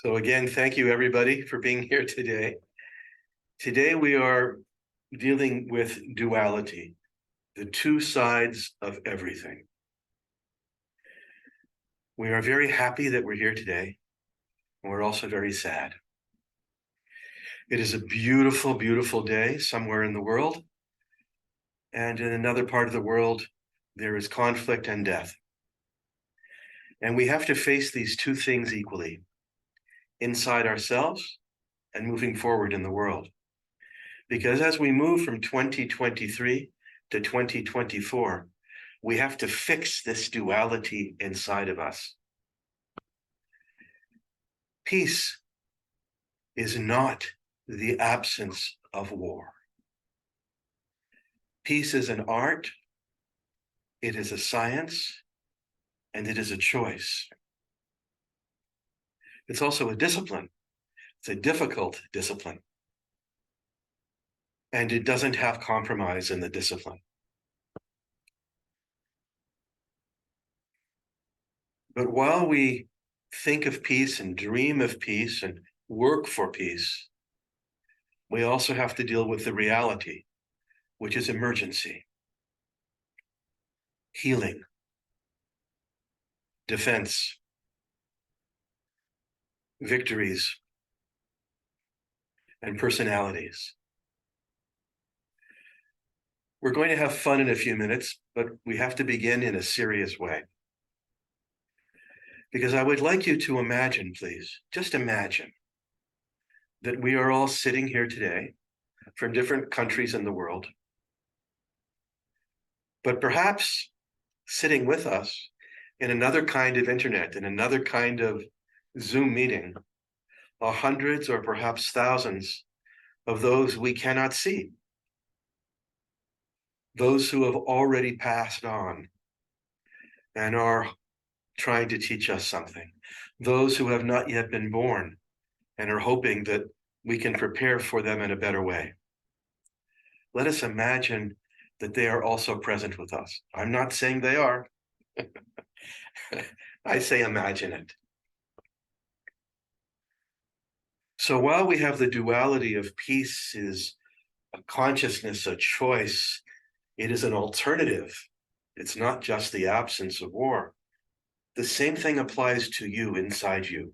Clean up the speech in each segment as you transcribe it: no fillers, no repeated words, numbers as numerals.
So again, thank you everybody for being here today. Today we are dealing with duality, the two sides of everything. We are very happy that we're here today, and we're also very sad. It is a beautiful, beautiful day somewhere in the world, and in another part of the world, there is conflict and death. And we have to face these two things equally, inside ourselves and moving forward in the world. Because as we move from 2023 to 2024, we have to fix this duality inside of us. Peace is not the absence of war. Peace is an art, it is a science, and it is a choice. It's also a discipline. It's a difficult discipline. And it doesn't have compromise in the discipline. But while we think of peace and dream of peace and work for peace, we also have to deal with the reality, which is emergency, healing, defense, victories, and personalities. We're going to have fun in a few minutes, but we have to begin in a serious way. Because I would like you to imagine, please, just imagine that we are all sitting here today from different countries in the world, but perhaps sitting with us in another kind of internet, in another kind of Zoom meeting, are hundreds or perhaps thousands of those we cannot see, those who have already passed on and are trying to teach us something, those who have not yet been born and are hoping that we can prepare for them in a better way. Let us imagine that they are also present with us. I'm not saying they are. I say imagine it. So while we have the duality of peace is a consciousness, a choice, it is an alternative. It's not just the absence of war. The same thing applies to you inside you.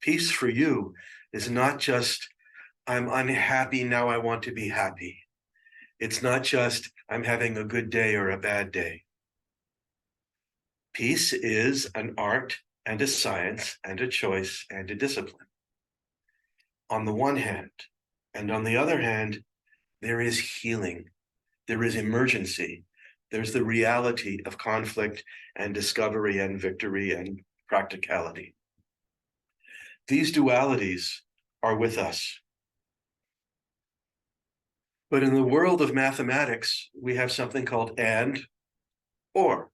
Peace for you is not just, I'm unhappy, now I want to be happy. It's not just, I'm having a good day or a bad day. Peace is an art and a science and a choice and a discipline. On the one hand, and on the other hand, there is healing, there is emergency, there's the reality of conflict and discovery and victory and practicality. These dualities are with us. But in the world of mathematics, we have something called and, or.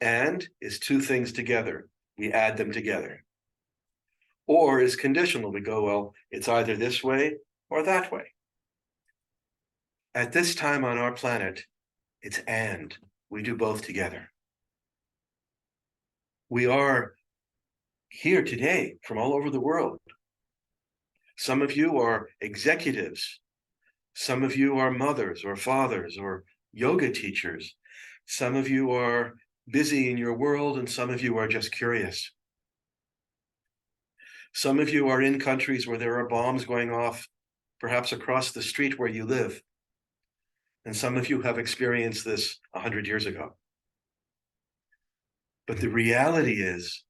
And is two things together. We add them together. Or is conditional. We go, well, it's either this way or that way. At this time on our planet, it's and. We do both together. We are here today from all over the world. Some of you are executives. Some of you are mothers or fathers or yoga teachers. Some of you are busy in your world, and some of you are just curious. Some of you are in countries where there are bombs going off, perhaps across the street where you live. And some of you have experienced this 100 years ago. But the reality is,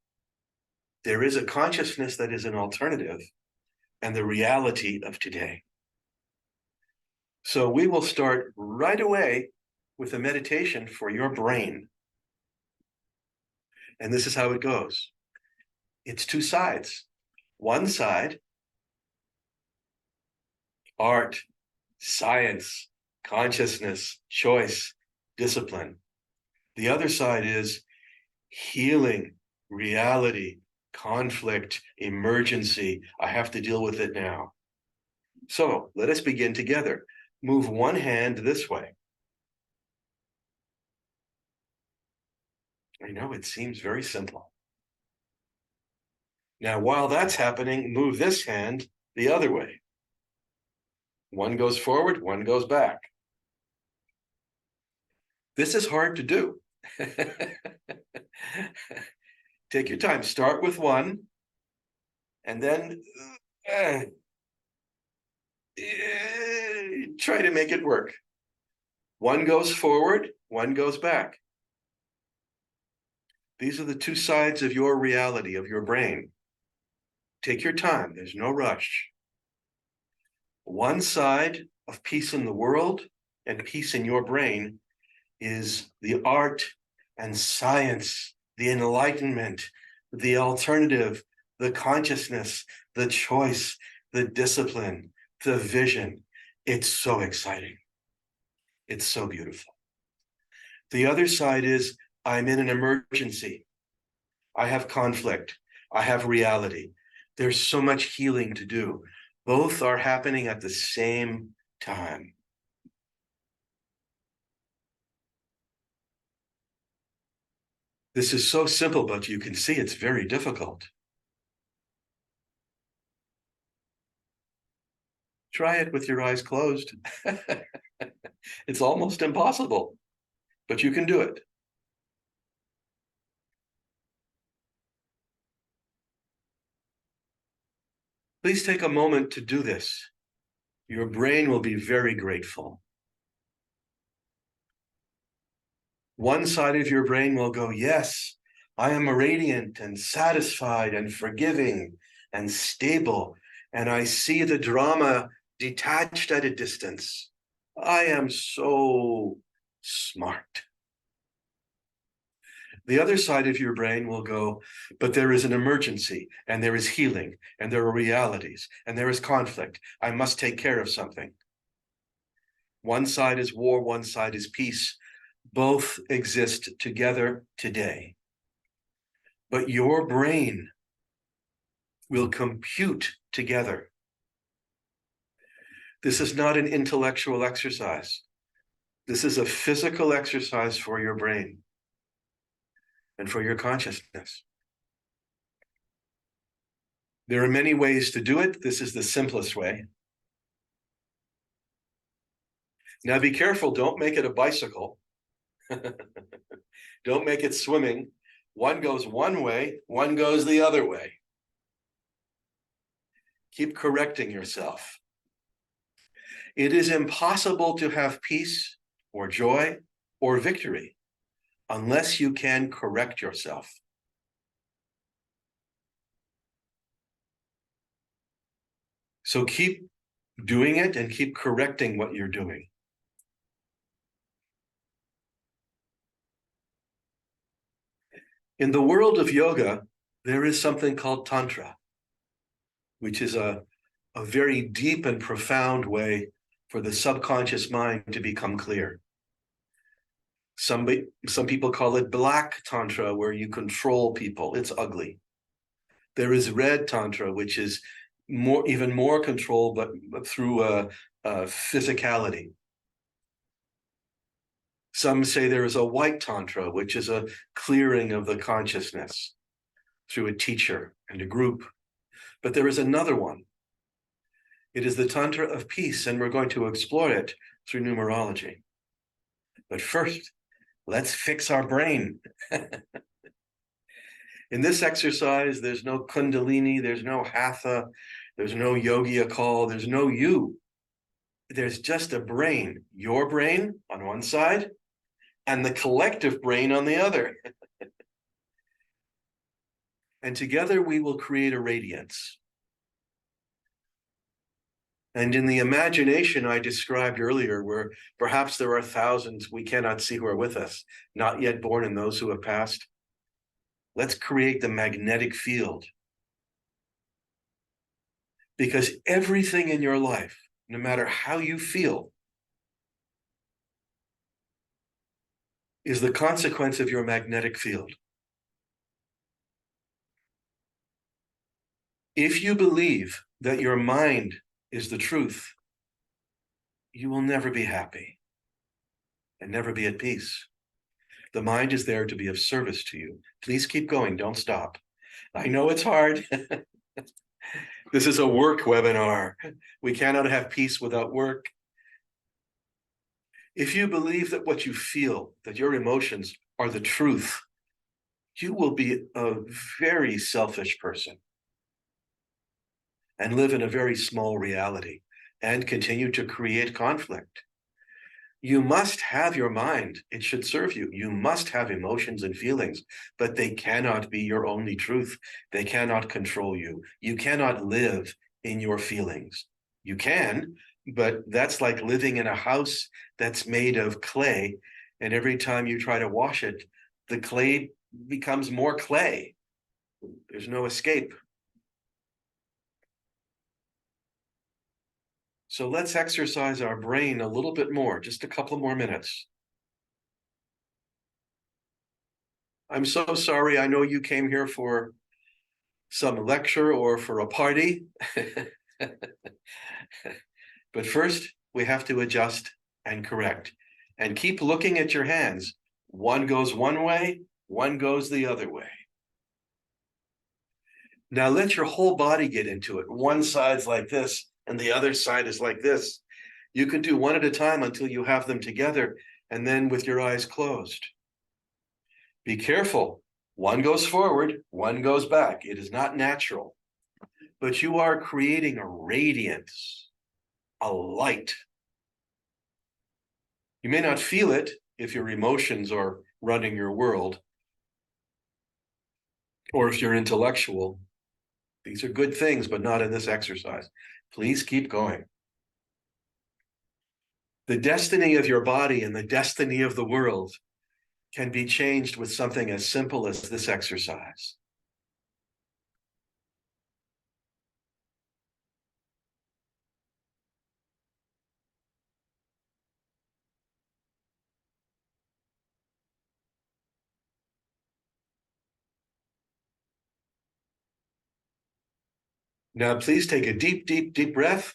there is a consciousness that is an alternative and the reality of today. So we will start right away with a meditation for your brain. And this is how it goes. It's two sides. One side, art, science, consciousness, choice, discipline. The other side is healing, reality, conflict, emergency. I have to deal with it now. So let us begin together. Move one hand this way. I know it seems very simple. Now, while that's happening, move this hand the other way. One goes forward, one goes back. This is hard to do. Take your time. Start with one, and then try to make it work. One goes forward, one goes back. These are the two sides of your reality, of your brain. Take your time. There's no rush. One side of peace in the world and peace in your brain is the art and science, the enlightenment, the alternative, the consciousness, the choice, the discipline, the vision. It's so exciting. It's so beautiful. The other side is I'm in an emergency. I have conflict. I have reality. There's so much healing to do. Both are happening at the same time. This is so simple, but you can see it's very difficult. Try it with your eyes closed. It's almost impossible, but you can do it. Please take a moment to do this. Your brain will be very grateful. One side of your brain will go, yes, I am radiant and satisfied and forgiving and stable, and I see the drama detached at a distance. I am so smart. The other side of your brain will go, but there is an emergency, and there is healing, and there are realities, and there is conflict. I must take care of something. One side is war, one side is peace. Both exist together today. But your brain will compute together. This is not an intellectual exercise. This is a physical exercise for your brain and for your consciousness. There are many ways to do it. This is the simplest way. Now be careful, don't make it a bicycle. Don't make it swimming. One goes one way, one goes the other way. Keep correcting yourself. It is impossible to have peace or joy or victory unless you can correct yourself. So keep doing it and keep correcting what you're doing. In the world of yoga, there is something called Tantra, which is a very deep and profound way for the subconscious mind to become clear. Some people call it black Tantra, where you control people. It's ugly. There is red Tantra, which is even more control, but through physicality. Some say there is a white Tantra, which is a clearing of the consciousness through a teacher and a group. But there is another one. It is the Tantra of peace, and we're going to explore it through numerology. But first, let's fix our brain. In this exercise, there's no Kundalini, there's no Hatha, there's no Yogi Akal, there's no you. There's just a brain, your brain on one side, and the collective brain on the other. And together we will create a radiance. And in the imagination I described earlier, where perhaps there are thousands we cannot see who are with us, not yet born and those who have passed, let's create the magnetic field. Because everything in your life, no matter how you feel, is the consequence of your magnetic field. If you believe that your mind is the truth, you will never be happy and never be at peace. The mind is there to be of service to you. Please keep going, don't stop. I know it's hard. This is a work webinar. We cannot have peace without work. If you believe that what you feel, that your emotions are the truth, you will be a very selfish person and live in a very small reality and continue to create conflict. You must have your mind. It should serve you. You must have emotions and feelings, but they cannot be your only truth. They cannot control you. You cannot live in your feelings. You can, but that's like living in a house that's made of clay. And every time you try to wash it, the clay becomes more clay. There's no escape. So let's exercise our brain a little bit more, just a couple more minutes. I'm so sorry. I know you came here for some lecture or for a party. But first, we have to adjust and correct. And keep looking at your hands. One goes one way, one goes the other way. Now let your whole body get into it. One side's like this, and the other side is like this. You can do one at a time until you have them together, and then with your eyes closed. Be careful. One goes forward, one goes back. It is not natural. But you are creating a radiance, a light. You may not feel it if your emotions are running your world, or if you're intellectual. These are good things, but not in this exercise. Please keep going. The destiny of your body and the destiny of the world can be changed with something as simple as this exercise. Now, please take a deep, deep, deep breath.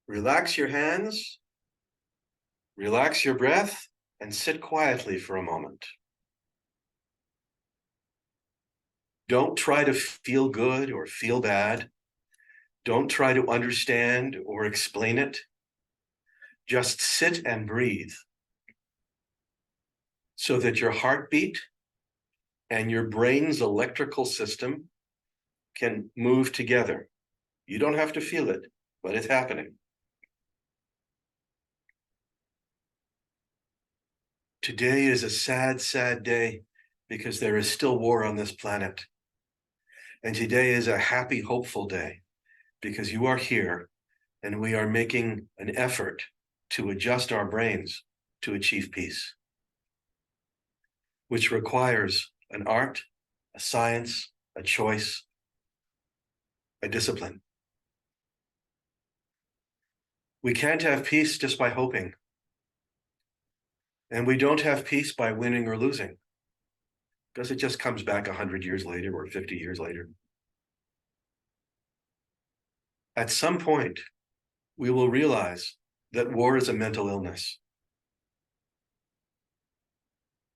Relax your hands. Relax your breath and sit quietly for a moment. Don't try to feel good or feel bad. Don't try to understand or explain it. Just sit and breathe so that your heartbeat and your brain's electrical system can move together. You don't have to feel it, but it's happening. Today is a sad, sad day because there is still war on this planet. And today is a happy, hopeful day because you are here and we are making an effort to adjust our brains to achieve peace, which requires an art, a science, a choice, a discipline. We can't have peace just by hoping. And we don't have peace by winning or losing, because it just comes back 100 years later or 50 years later. At some point, we will realize that war is a mental illness.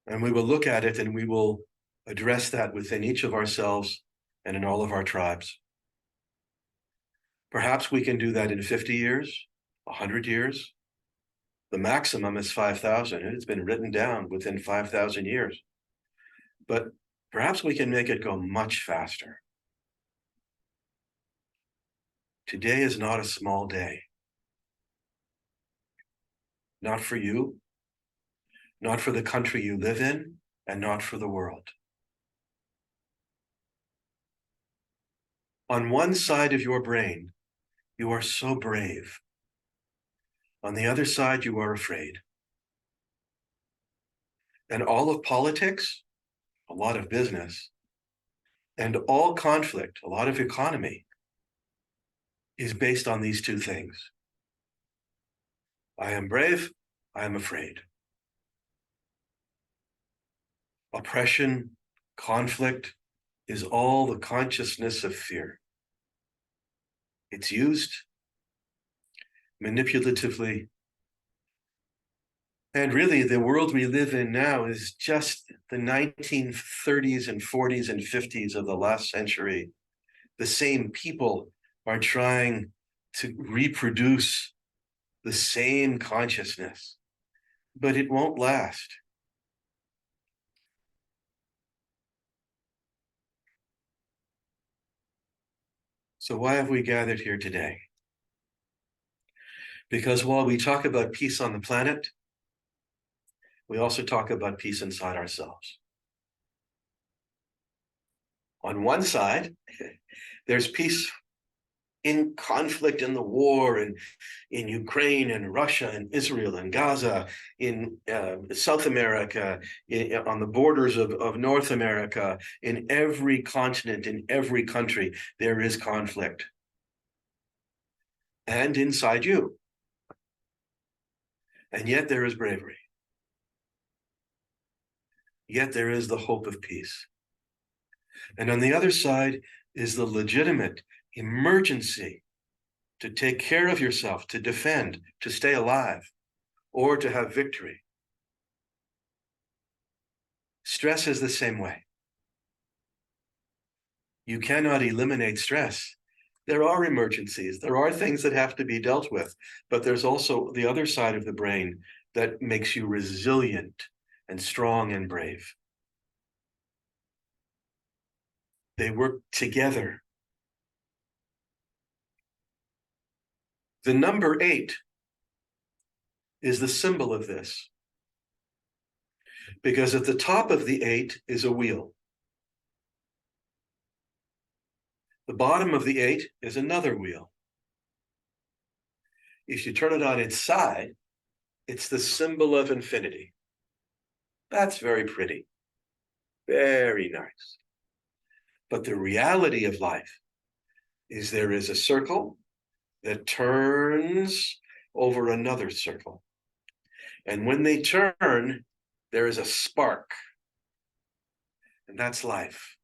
And we will look at it and we will address that within each of ourselves and in all of our tribes. Perhaps we can do that in 50 years, 100 years. The maximum is 5,000, and it's been written down within 5,000 years. But perhaps we can make it go much faster. Today is not a small day. Not for you, not for the country you live in, and not for the world. On one side of your brain, you are so brave. On the other side, you are afraid. And all of politics, a lot of business, and all conflict, a lot of economy, is based on these two things. I am brave, I am afraid. Oppression, conflict is all the consciousness of fear. It's used manipulatively And really, the world we live in now is just the 1930s and 40s and 50s of the last century. The same people are trying to reproduce the same consciousness, but it won't last. So why have we gathered here today? Because while we talk about peace on the planet, we also talk about peace inside ourselves. On one side, there's peace in conflict, in the war, and in Ukraine and Russia and Israel and Gaza, in South America, on the borders of North America, in every continent, in every country, there is conflict. And inside you. And yet there is bravery. Yet there is the hope of peace. And on the other side is the legitimate emergency to take care of yourself, to defend, to stay alive, or to have victory. Stress is the same way. You cannot eliminate stress. There are emergencies. There are things that have to be dealt with, but there's also the other side of the brain that makes you resilient and strong and brave. They work together. The number 8 is the symbol of this, because at the top of the 8 is a wheel. The bottom of the 8 is another wheel. If you turn it on its side, it's the symbol of infinity. That's very pretty, very nice. But the reality of life is there is a circle that turns over another circle. And when they turn, there is a spark. And that's life.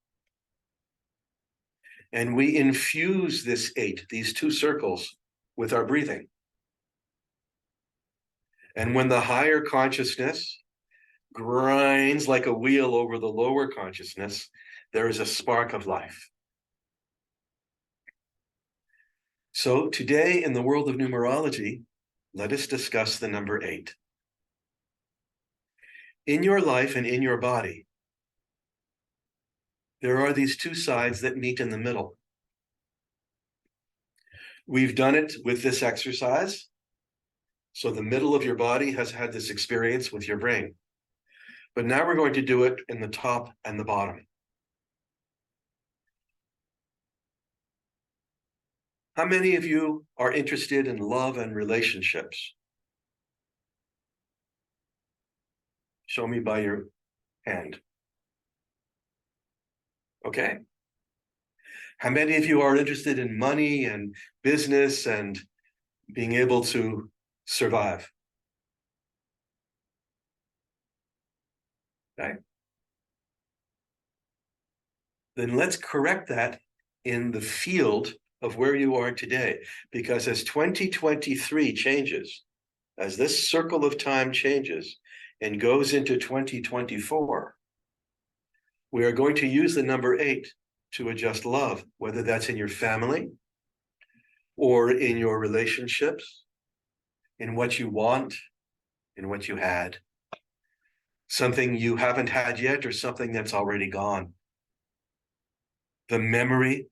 And we infuse this 8, these 2 circles, with our breathing. And when the higher consciousness grinds like a wheel over the lower consciousness, there is a spark of life. So today, in the world of numerology, let us discuss the number 8. In your life and in your body, there are these 2 sides that meet in the middle. We've done it with this exercise. So the middle of your body has had this experience with your brain. But now we're going to do it in the top and the bottom. How many of you are interested in love and relationships? Show me by your hand. Okay. How many of you are interested in money and business and being able to survive? Okay. Then let's correct that in the field of where you are today. Because as 2023 changes, as this circle of time changes and goes into 2024, we are going to use the number 8 to adjust love, whether that's in your family or in your relationships, in what you want, in what you had, something you haven't had yet or something that's already gone. The memory,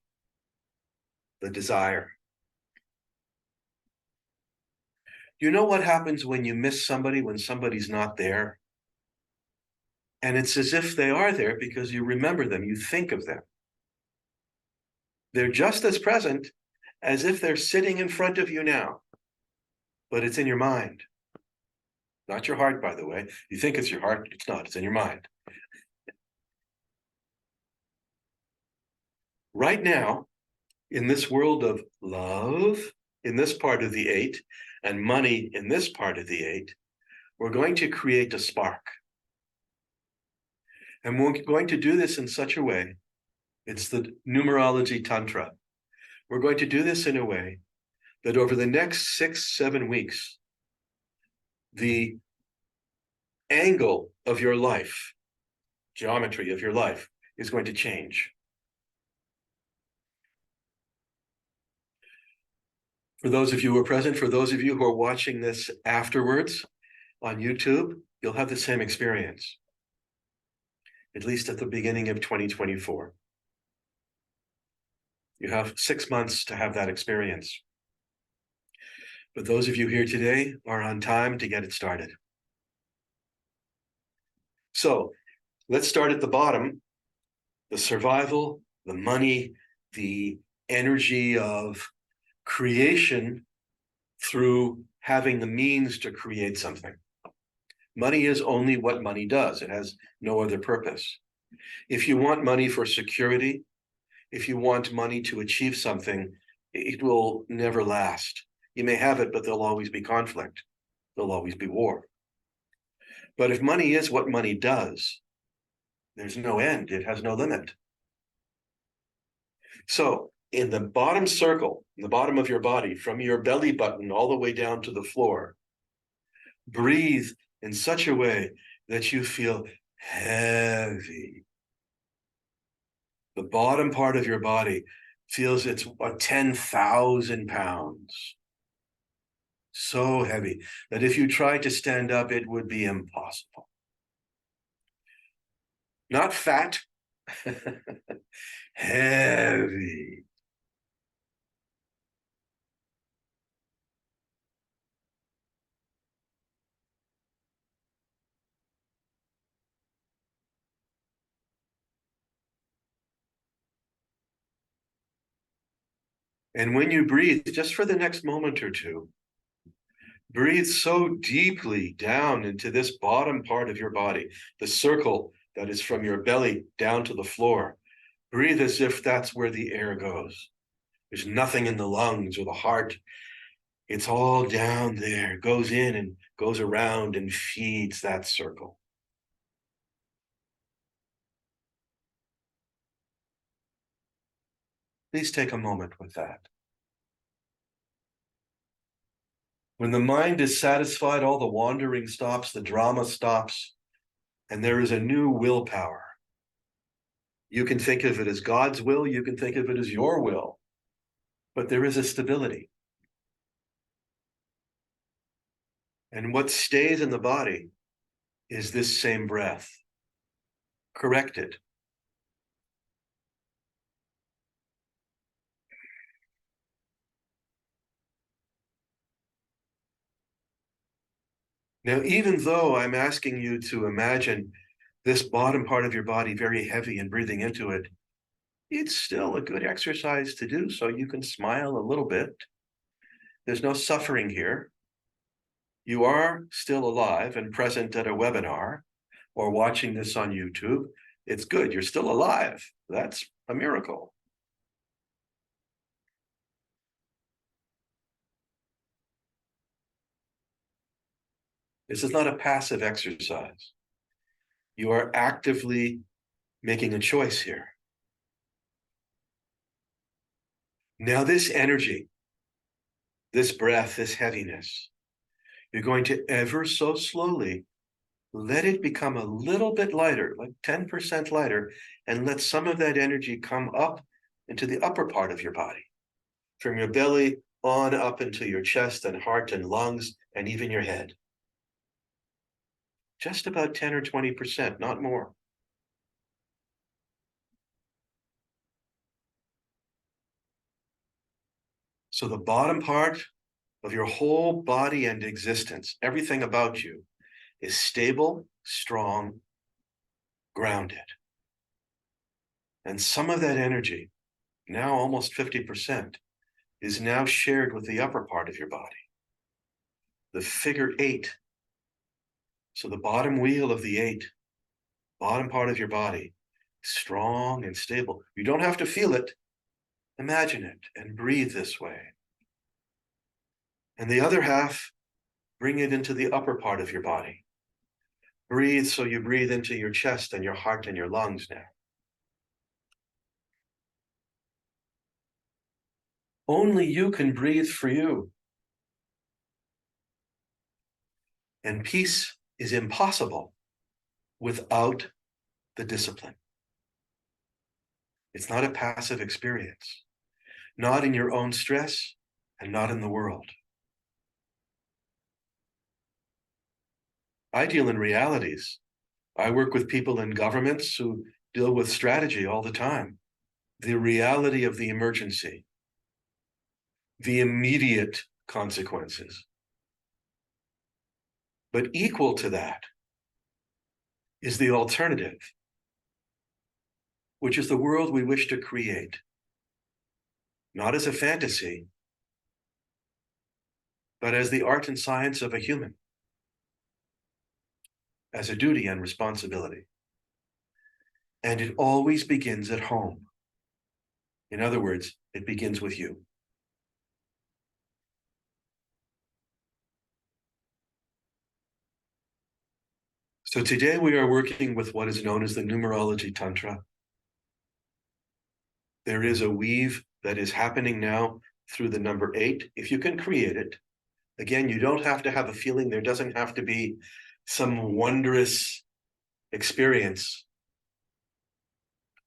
the desire. You know what happens when you miss somebody, when somebody's not there? And it's as if they are there because you remember them, you think of them. They're just as present as if they're sitting in front of you now, but it's in your mind. Not your heart, by the way. You think it's your heart, it's not, it's in your mind. Right now, in this world of love, in this part of the 8, and money in this part of the 8, we're going to create a spark. And we're going to do this in such a way, it's the numerology tantra. We're going to do this in a way that over the next 6-7 weeks, the angle of your life, geometry of your life, is going to change. For those of you who are present, for those of you who are watching this afterwards on YouTube, you'll have the same experience, at least at the beginning of 2024. You have 6 months to have that experience. But those of you here today are on time to get it started. So let's start at the bottom, the survival, the money, the energy of creation through having the means to create something. Money is only what money does. It has no other purpose. If you want money for security, if you want money to achieve something, it will never last. You may have it, but there'll always be conflict. There'll always be war. But if money is what money does, there's no end. It has no limit. So in the bottom circle, in the bottom of your body, from your belly button all the way down to the floor, breathe in such a way that you feel heavy. The bottom part of your body feels it's 10,000 pounds. So heavy that if you tried to stand up, it would be impossible. Not fat, heavy. And when you breathe, just for the next moment or two, breathe so deeply down into this bottom part of your body, the circle that is from your belly down to the floor. Breathe as if that's where the air goes. There's nothing in the lungs or the heart. It's all down there, goes in and goes around and feeds that circle. Please take a moment with that. When the mind is satisfied, all the wandering stops, the drama stops, and there is a new willpower. You can think of it as God's will, you can think of it as your will, but there is a stability. And what stays in the body is this same breath, corrected. Now, even though I'm asking you to imagine this bottom part of your body very heavy and breathing into it, it's still a good exercise to do so you can smile a little bit. There's no suffering here. You are still alive and present at a webinar or watching this on YouTube. It's good. You're still alive. That's a miracle. This is not a passive exercise. You are actively making a choice here. Now, this energy, this breath, this heaviness, you're going to ever so slowly let it become a little bit lighter, like 10% lighter, and let some of that energy come up into the upper part of your body, from your belly on up into your chest and heart and lungs and even your head. Just about 10 or 20%, not more. So the bottom part of your whole body and existence, everything about you, is stable, strong, grounded. And some of that energy, now almost 50%, is now shared with the upper part of your body, the figure 8. So the bottom wheel of the 8, bottom part of your body, strong and stable. You don't have to feel it. Imagine it and breathe this way. And the other half, bring it into the upper part of your body. Breathe so you breathe into your chest and your heart and your lungs now. Only you can breathe for you. And peace is impossible without the discipline. It's not a passive experience, not in your own stress and not in the world. I deal in realities. I work with people in governments who deal with strategy all the time. The reality of the emergency, the immediate consequences. But equal to that is the alternative, which is the world we wish to create, not as a fantasy, but as the art and science of a human, as a duty and responsibility. And it always begins at home. In other words, it begins with you. So today we are working with what is known as the Numerology Tantra. There is a weave that is happening now through the number 8, if you can create it. Again, you don't have to have a feeling. There doesn't have to be some wondrous experience.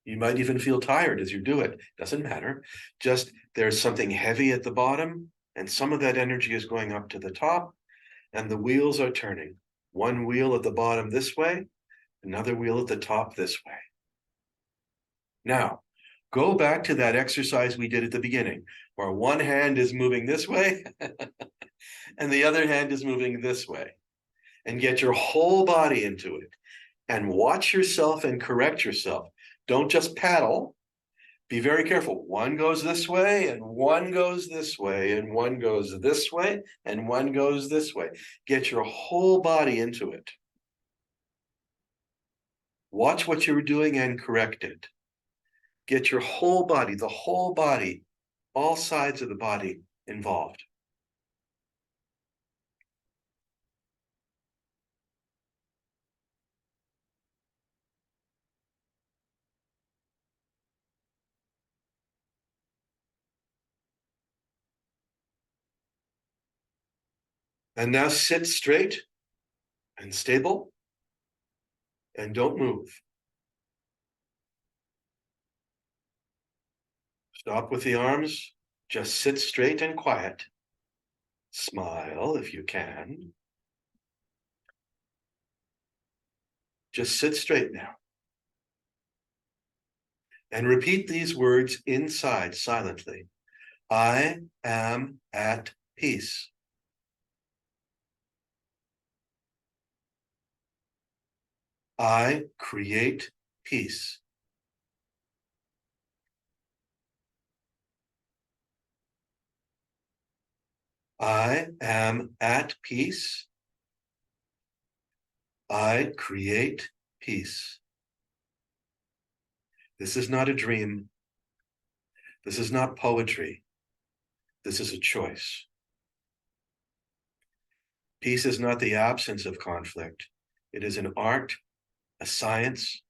You might even feel tired as you do it. Doesn't matter. Just there's something heavy at the bottom, and some of that energy is going up to the top, and the wheels are turning. One wheel at the bottom this way, another wheel at the top this way. Now, go back to that exercise we did at the beginning, where one hand is moving this way and the other hand is moving this way. And get your whole body into it. And watch yourself and correct yourself. Don't just paddle. Be very careful. One goes this way, and one goes this way, and one goes this way, and one goes this way. Get your whole body into it. Watch what you're doing and correct it. Get your whole body, the whole body, all sides of the body involved. And now sit straight and stable and don't move. Stop with the arms. Just sit straight and quiet. Smile if you can. Just sit straight now. And repeat these words inside silently. I am at peace. I create peace. I am at peace. I create peace. This is not a dream. This is not poetry. This is a choice. Peace is not the absence of conflict. It is an art, a science,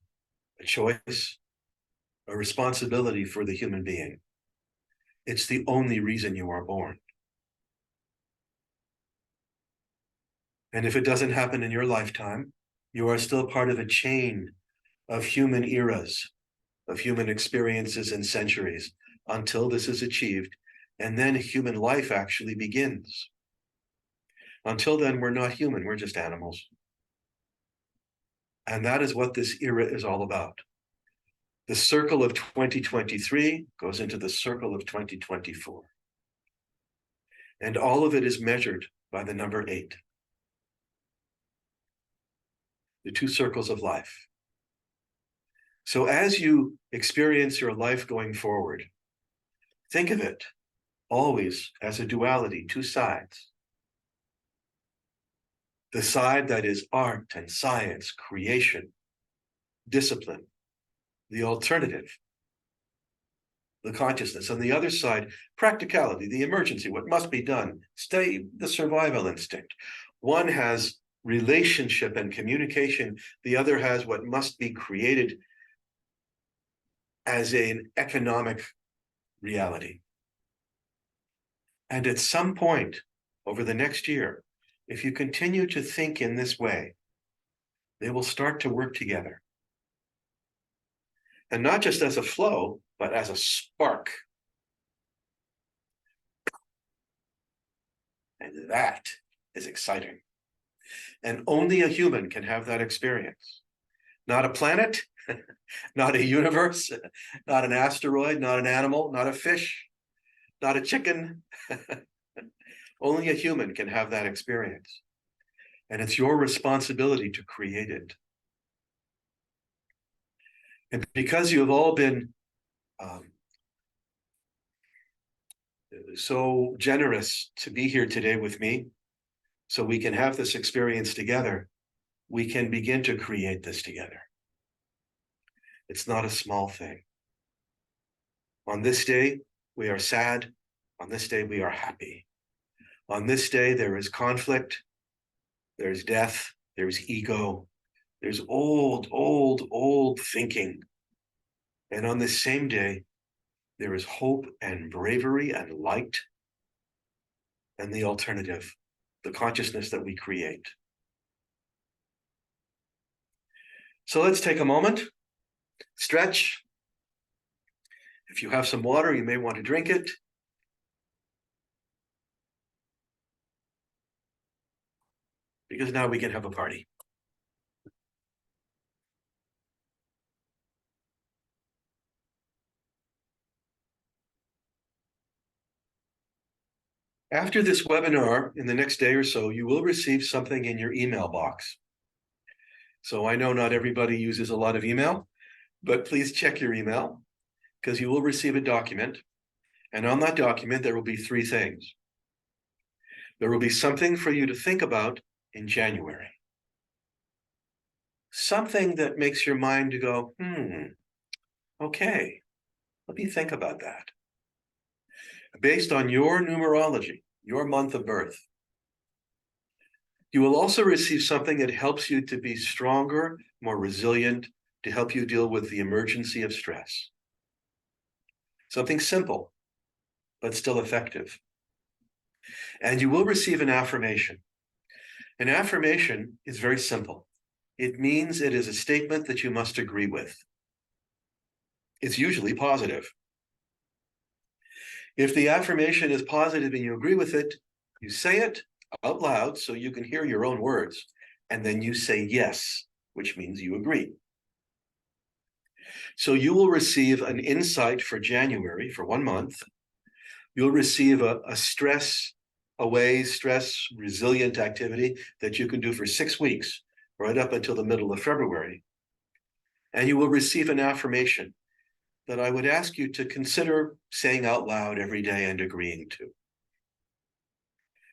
a choice, a responsibility for the human being. It's the only reason you are born. And if it doesn't happen in your lifetime, you are still part of a chain of human eras, of human experiences and centuries until this is achieved. And then human life actually begins. Until then, we're not human, we're just animals. And that is what this era is all about. The circle of 2023 goes into the circle of 2024. And all of it is measured by the number 8. The 2 circles of life. So as you experience your life going forward, think of it always as a duality, 2 sides. The side that is art and science, creation, discipline, the alternative, the consciousness. On the other side, practicality, the emergency, what must be done, stay the survival instinct. One has relationship and communication. The other has what must be created as an economic reality. And at some point over the next year, if you continue to think in this way, they will start to work together. And not just as a flow, but as a spark. And that is exciting. And only a human can have that experience. Not a planet, not a universe, not an asteroid, not an animal, not a fish, not a chicken. Only a human can have that experience. And it's your responsibility to create it. And because you have all been so generous to be here today with me, so we can have this experience together, we can begin to create this together. It's not a small thing. On this day, we are sad. On this day, we are happy. On this day, there is conflict, there's death, there's ego, there's old thinking. And on this same day, there is hope and bravery and light and the alternative, the consciousness that we create. So let's take a moment, stretch. If you have some water, you may want to drink it. Because now we can have a party. After this webinar, in the next day or so, you will receive something in your email box. So I know not everybody uses a lot of email, but please check your email because you will receive a document. And on that document, there will be three things. There will be something for you to think about in January. Something that makes your mind go, okay, let me think about that. Based on your numerology, your month of birth. You will also receive something that helps you to be stronger, more resilient, to help you deal with the emergency of stress. Something simple, but still effective. And you will receive an affirmation. An affirmation is very simple. It means it is a statement that you must agree with. It's usually positive. If the affirmation is positive and you agree with it, you say it out loud so you can hear your own words, and then you say yes, which means you agree. So you will receive an insight for January, for 1 month. You'll receive a stress resilient activity that you can do for 6 weeks, right up until the middle of February. And you will receive an affirmation that I would ask you to consider saying out loud every day and agreeing to.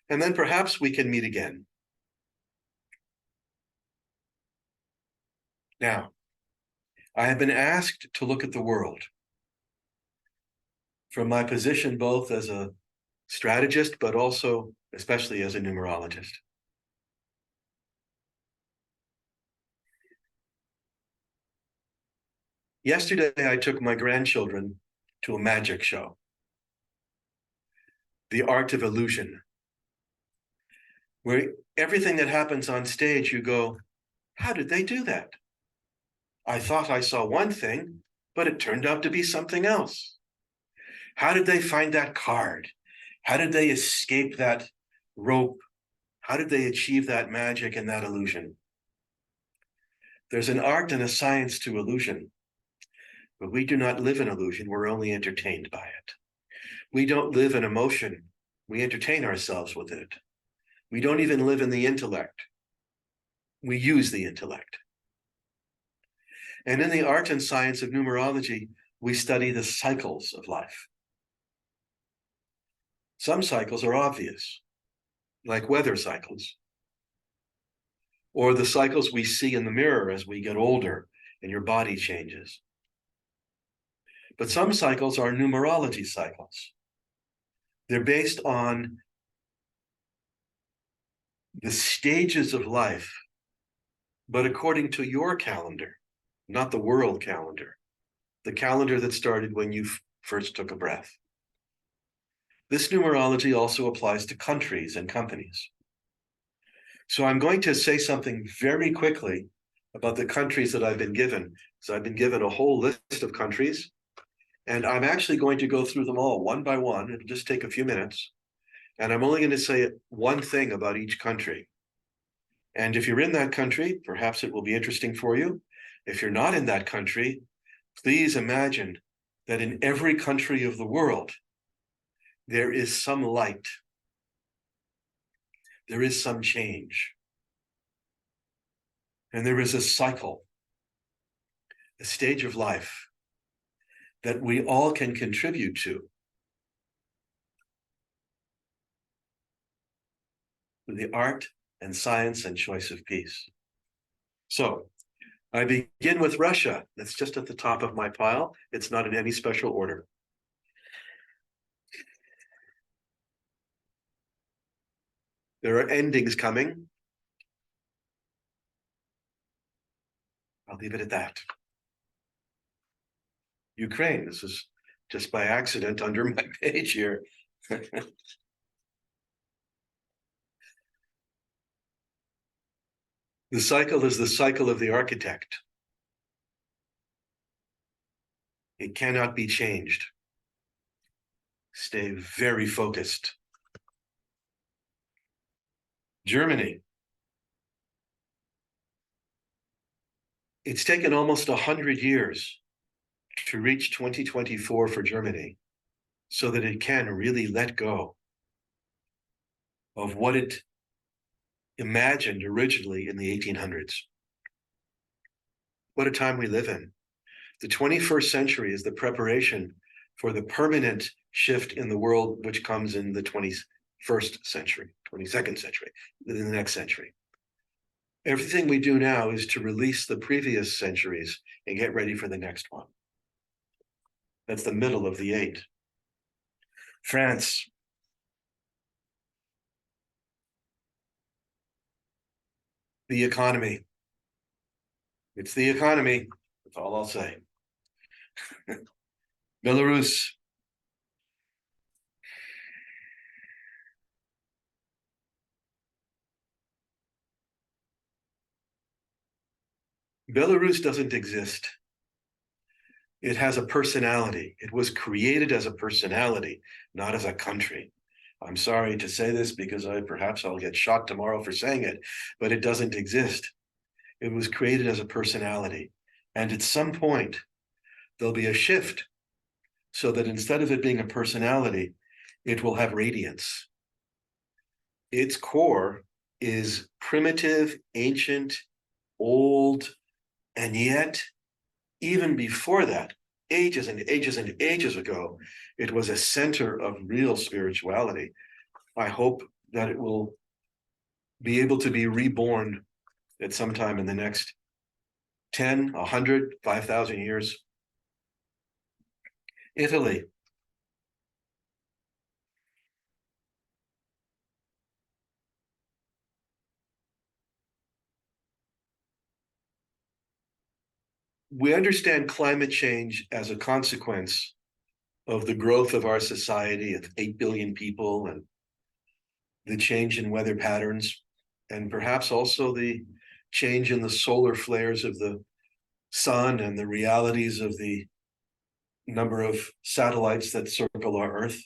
And then perhaps we can meet again. Now, I have been asked to look at the world from my position both as a strategist, but also especially as a numerologist. Yesterday, I took my grandchildren to a magic show, The Art of Illusion, where everything that happens on stage, you go, how did they do that? I thought I saw one thing, but it turned out to be something else. How did they find that card? How did they escape that rope? How did they achieve that magic and that illusion? There's an art and a science to illusion, but we do not live in illusion. We're only entertained by it. We don't live in emotion. We entertain ourselves with it. We don't even live in the intellect. We use the intellect. And in the art and science of numerology, we study the cycles of life. Some cycles are obvious, like weather cycles, or the cycles we see in the mirror as we get older and your body changes. But some cycles are numerology cycles. They're based on the stages of life, but according to your calendar, not the world calendar, the calendar that started when you first took a breath. This numerology also applies to countries and companies. So I'm going to say something very quickly about the countries that I've been given. So I've been given a whole list of countries, and I'm actually going to go through them all one by one. It'll just take a few minutes. And I'm only going to say one thing about each country. And if you're in that country, perhaps it will be interesting for you. If you're not in that country, please imagine that in every country of the world, there is some light. There is some change. And there is a cycle, a stage of life that we all can contribute to. With the art and science and choice of peace. So I begin with Russia. That's just at the top of my pile. It's not in any special order. There are endings coming. I'll leave it at that. Ukraine, this is just by accident under my page here. The cycle is the cycle of the architect. It cannot be changed. Stay very focused. Germany. It's taken almost 100 years to reach 2024 for Germany so that it can really let go of what it imagined originally in the 1800s. What a time we live in. The 21st century is the preparation for the permanent shift in the world, which comes in the 21st century, 22nd century, in the next century. Everything we do now is to release the previous centuries and get ready for the next one. That's the middle of the 8. France. The economy. It's the economy. That's all I'll say. Belarus. Belarus doesn't exist. It has a personality. It was created as a personality, not as a country. I'm sorry to say this because perhaps I'll get shot tomorrow for saying it, but it doesn't exist. It was created as a personality. And at some point, there'll be a shift so that instead of it being a personality, it will have radiance. Its core is primitive, ancient, old, and yet, even before that, ages and ages and ages ago, it was a center of real spirituality. I hope that it will be able to be reborn at some time in the next 10, 100, 5,000 years. Italy. We understand climate change as a consequence of the growth of our society of 8 billion people and the change in weather patterns, and perhaps also the change in the solar flares of the sun and the realities of the number of satellites that circle our Earth.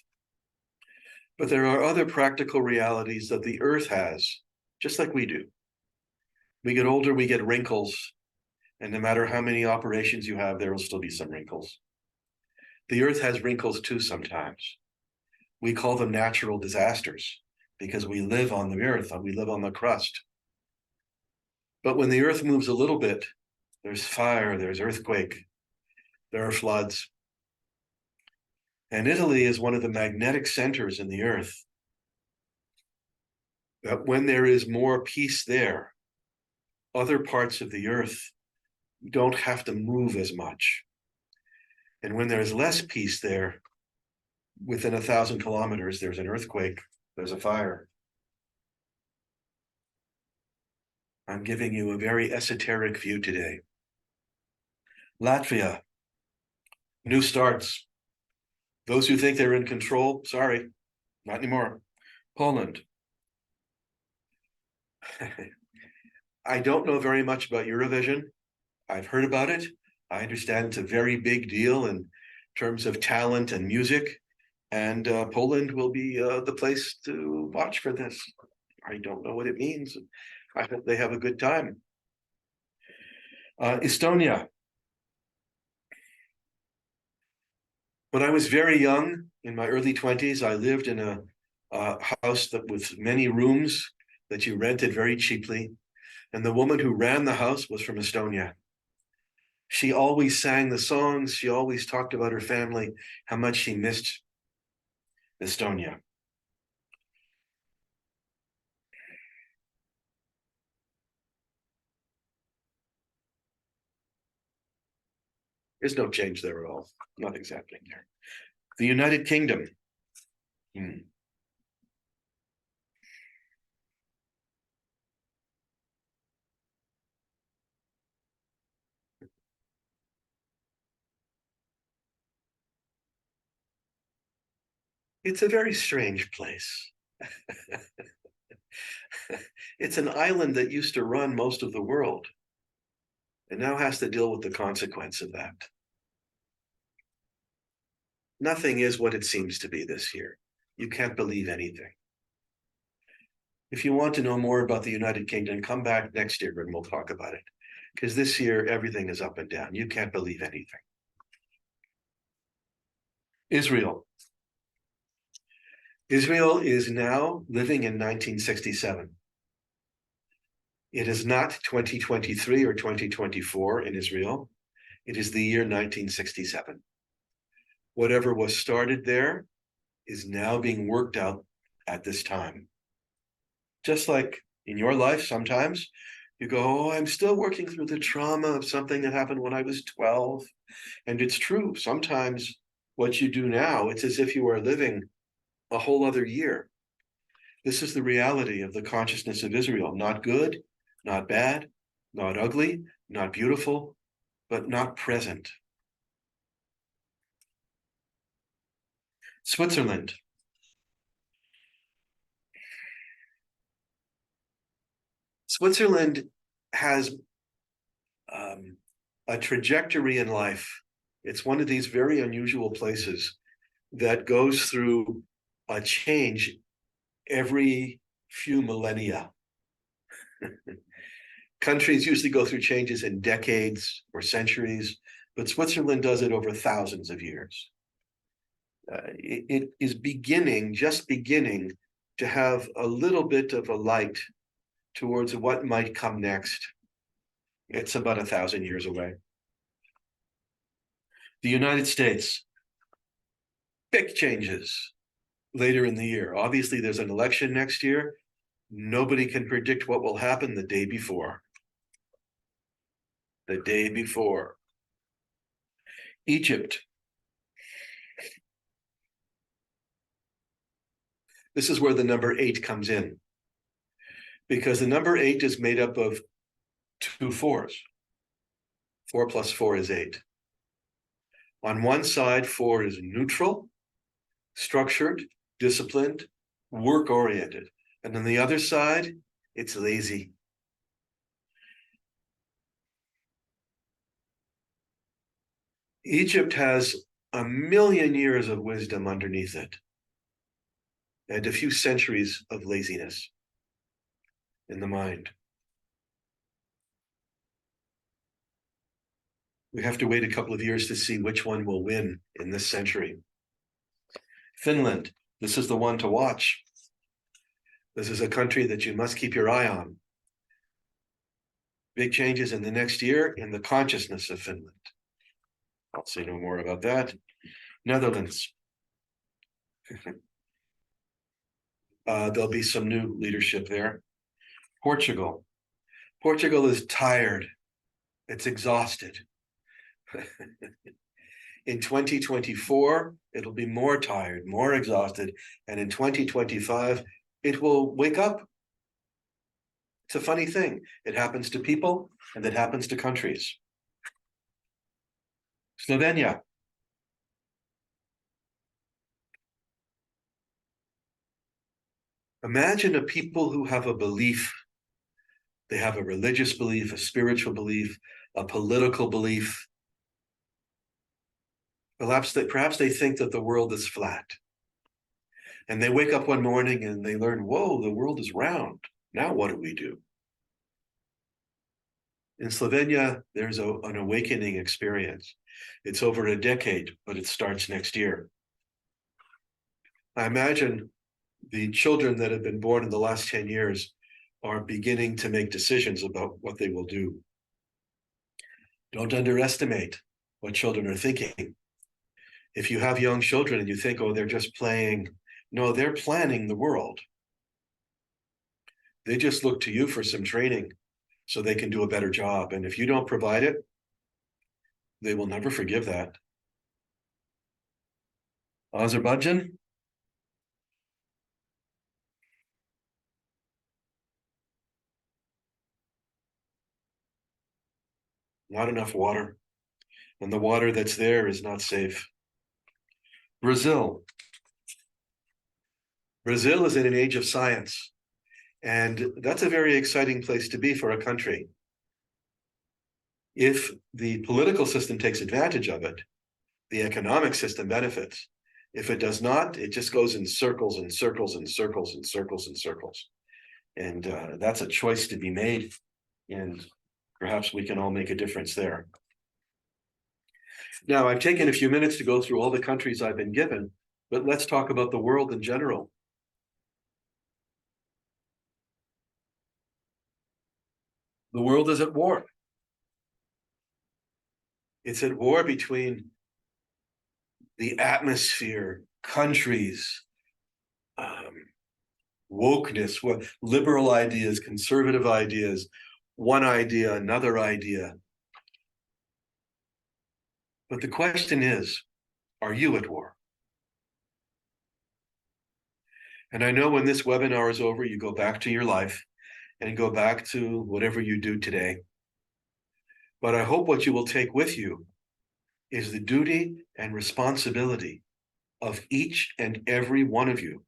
But there are other practical realities that the Earth has, just like we do. We get older, we get wrinkles, and no matter how many operations you have, there will still be some wrinkles. The Earth has wrinkles too sometimes. We call them natural disasters because we live on the Earth, and we live on the crust. But when the Earth moves a little bit, there's fire, there's earthquake, there are floods. And Italy is one of the magnetic centers in the Earth. That when there is more peace there, other parts of the Earth don't have to move as much. And when there's less peace there, within 1,000 kilometers, there's an earthquake, there's a fire. I'm giving you a very esoteric view today. Latvia, new starts. Those who think they're in control, sorry, not anymore. Poland. I don't know very much about Eurovision. I've heard about it. I understand it's a very big deal in terms of talent and music. And Poland will be the place to watch for this. I don't know what it means. I hope they have a good time. Estonia. When I was very young, in my early 20s, I lived in a house that with many rooms that you rented very cheaply. And the woman who ran the house was from Estonia. She always sang the songs. She always talked about her family, how much she missed Estonia. There's no change there at all. Nothing's happening there. The United Kingdom. It's a very strange place. It's an island that used to run most of the world and now has to deal with the consequence of that. Nothing is what it seems to be this year. You can't believe anything. If you want to know more about the United Kingdom, come back next year and we'll talk about it. Because this year, everything is up and down. You can't believe anything. Israel. Israel is now living in 1967. It is not 2023 or 2024 in Israel. It is the year 1967. Whatever was started there is now being worked out at this time. Just like in your life, sometimes you go, oh, I'm still working through the trauma of something that happened when I was 12. And it's true. Sometimes what you do now, it's as if you are living a whole other year. This is the reality of the consciousness of Israel. Not good, not bad, not ugly, not beautiful, but not present. Switzerland. Switzerland has a trajectory in life. It's one of these very unusual places that goes through a change every few millennia. Countries usually go through changes in decades or centuries, but Switzerland does it over thousands of years. It is just beginning to have a little bit of a light towards what might come next. It's about 1,000 years away. The United States, big changes later in the year. Obviously, there's an election next year. Nobody can predict what will happen the day before. The day before. Egypt. This is where the number 8 comes in, because the number 8 is made up of 2 fours. 4 plus 4 is 8. On one side, 4 is neutral, structured, disciplined, work-oriented. And on the other side, it's lazy. Egypt has 1,000,000 years of wisdom underneath it and a few centuries of laziness in the mind. We have to wait a couple of years to see which one will win in this century. Finland, this is the one to watch. This is a country that you must keep your eye on. Big changes in the next year in the consciousness of Finland. I'll say no more about that. Netherlands. There'll be some new leadership there. Portugal. Portugal is tired. It's exhausted. In 2024, it'll be more tired, more exhausted. And in 2025, it will wake up. It's a funny thing. It happens to people and it happens to countries. Slovenia. Imagine a people who have a belief They have a religious belief, a spiritual belief, a political belief. Perhaps they think that the world is flat. And they wake up one morning and they learn, whoa, the world is round. Now what do we do? In Slovenia, there's an awakening experience. It's over a decade, but it starts next year. I imagine the children that have been born in the last 10 years are beginning to make decisions about what they will do. Don't underestimate what children are thinking. If you have young children and you think, oh, they're just playing, no, they're planning the world. They just look to you for some training so they can do a better job. And if you don't provide it, they will never forgive that. Azerbaijan? Not enough water. And the water that's there is not safe. Brazil. Brazil is in an age of science. And that's a very exciting place to be for a country. If the political system takes advantage of it, the economic system benefits. If it does not, it just goes in circles and circles and circles and circles and circles. And that's a choice to be made. And perhaps we can all make a difference there. Now, I've taken a few minutes to go through all the countries I've been given, but let's talk about the world in general. The world is at war. It's at war between the atmosphere, countries, wokeness, liberal ideas, conservative ideas, one idea, another idea. But the question is, are you at war? And I know when this webinar is over, you go back to your life and go back to whatever you do today. But I hope what you will take with you is the duty and responsibility of each and every one of you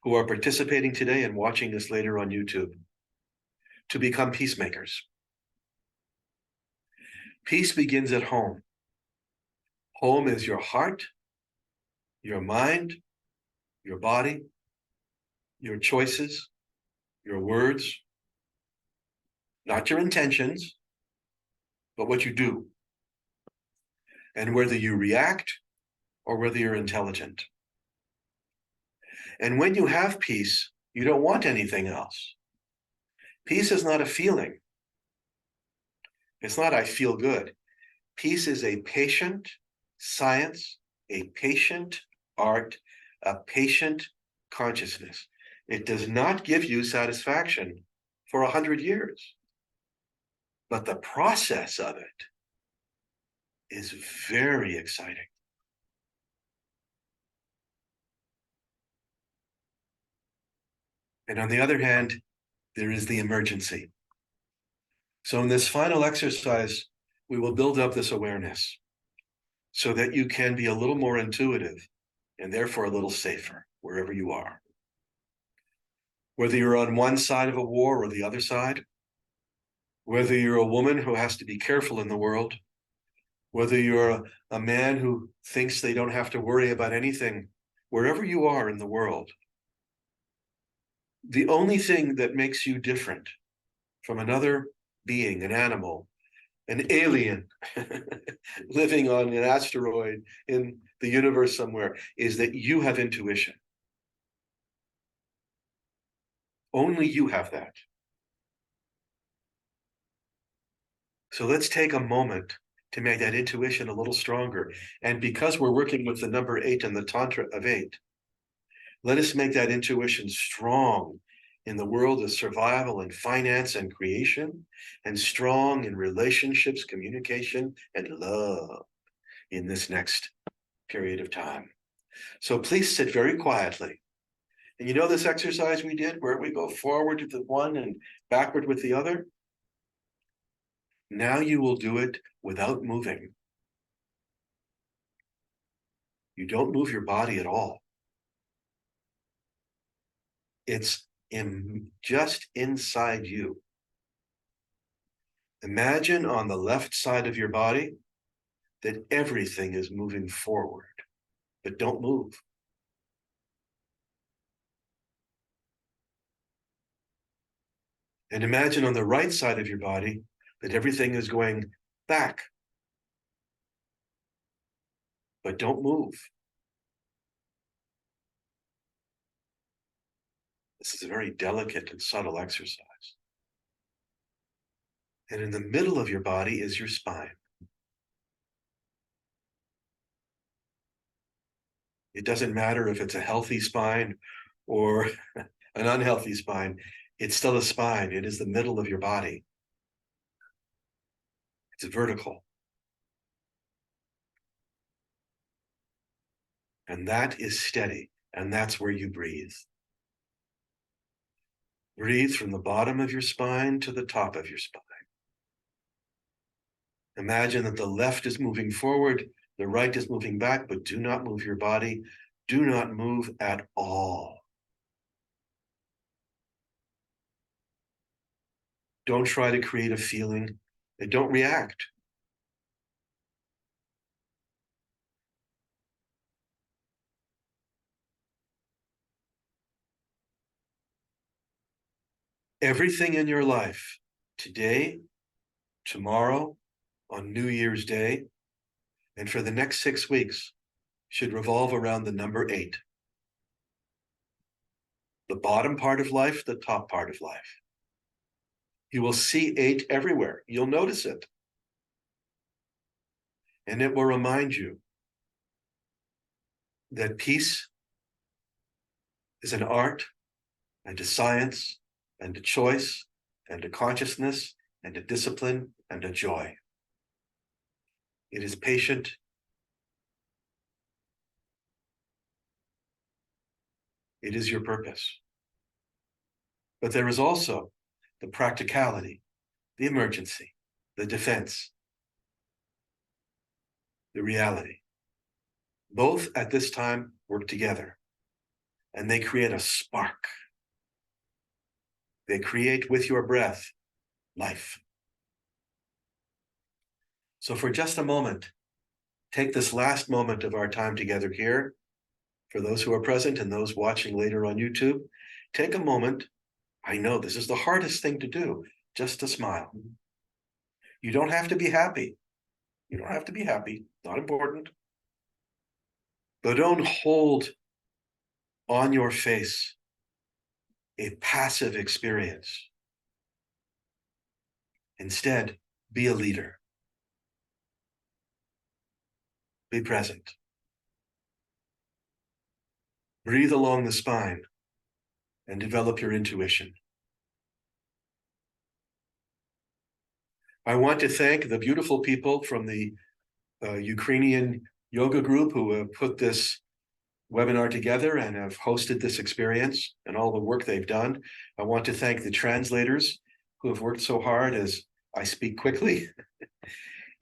who are participating today and watching this later on YouTube to become peacemakers. Peace begins at home. Home is your heart, your mind, your body, your choices, your words, not your intentions, but what you do. And whether you react or whether you're intelligent. And when you have peace, you don't want anything else. Peace is not a feeling. It's not, I feel good. Peace is a patient science, a patient art, a patient consciousness. It does not give you satisfaction for 100 years. But the process of it is very exciting. And on the other hand, there is the emergency. So in this final exercise, we will build up this awareness so that you can be a little more intuitive and therefore a little safer wherever you are. Whether you're on one side of a war or the other side, whether you're a woman who has to be careful in the world, whether you're a man who thinks they don't have to worry about anything, wherever you are in the world, the only thing that makes you different from another being, an animal, an alien living on an asteroid in the universe somewhere, is that you have intuition. Only you have that. So let's take a moment to make that intuition a little stronger. And because we're working with the number 8 and the Tantra of 8, let us make that intuition strong in the world of survival and finance and creation, and strong in relationships, communication, and love in this next period of time. So please sit very quietly. And you know this exercise we did where we go forward with the one and backward with the other? Now you will do it without moving. You don't move your body at all. It's just inside you. Imagine on the left side of your body that everything is moving forward, but don't move. And imagine on the right side of your body that everything is going back, but don't move. This is a very delicate and subtle exercise. And in the middle of your body is your spine. It doesn't matter if it's a healthy spine or an unhealthy spine. It's still a spine. It is the middle of your body. It's vertical. And that is steady. And that's where you breathe. Breathe from the bottom of your spine to the top of your spine. Imagine that the left is moving forward, the right is moving back, but do not move your body. Do not move at all. Don't try to create a feeling. And don't react. Everything in your life, today, tomorrow, on New Year's Day, and for the next 6 weeks, should revolve around the number 8. The bottom part of life, the top part of life. You will see 8 everywhere. You'll notice it. And it will remind you that peace is an art and a science and a choice and a consciousness and a discipline and a joy. It is patient. It is your purpose. But there is also the practicality, the emergency, the defense, the reality. Both at this time work together, and they create a spark. They create with your breath life. So for just a moment, take this last moment of our time together here. For those who are present and those watching later on YouTube, take a moment. I know this is the hardest thing to do, just to smile. You don't have to be happy. You don't have to be happy, not important. But don't hold on your face a passive experience. Instead, be a leader. Be present. Breathe along the spine and develop your intuition. I want to thank the beautiful people from the Ukrainian Yoga group who have put this webinar together and have hosted this experience and all the work they've done. I want to thank the translators who have worked so hard as I speak quickly.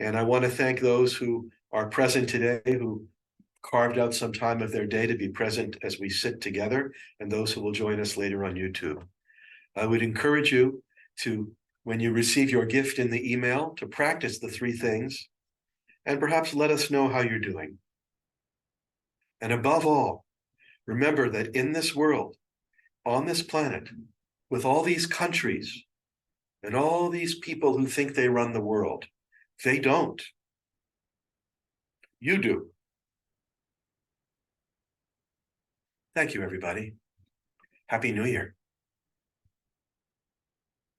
And I want to thank those who are present today, who carved out some time of their day to be present as we sit together, and those who will join us later on YouTube. I would encourage you to, when you receive your gift in the email, to practice the 3 things, and perhaps let us know how you're doing. And above all, remember that in this world, on this planet, with all these countries and all these people who think they run the world, they don't. You do. Thank you, everybody. Happy New Year.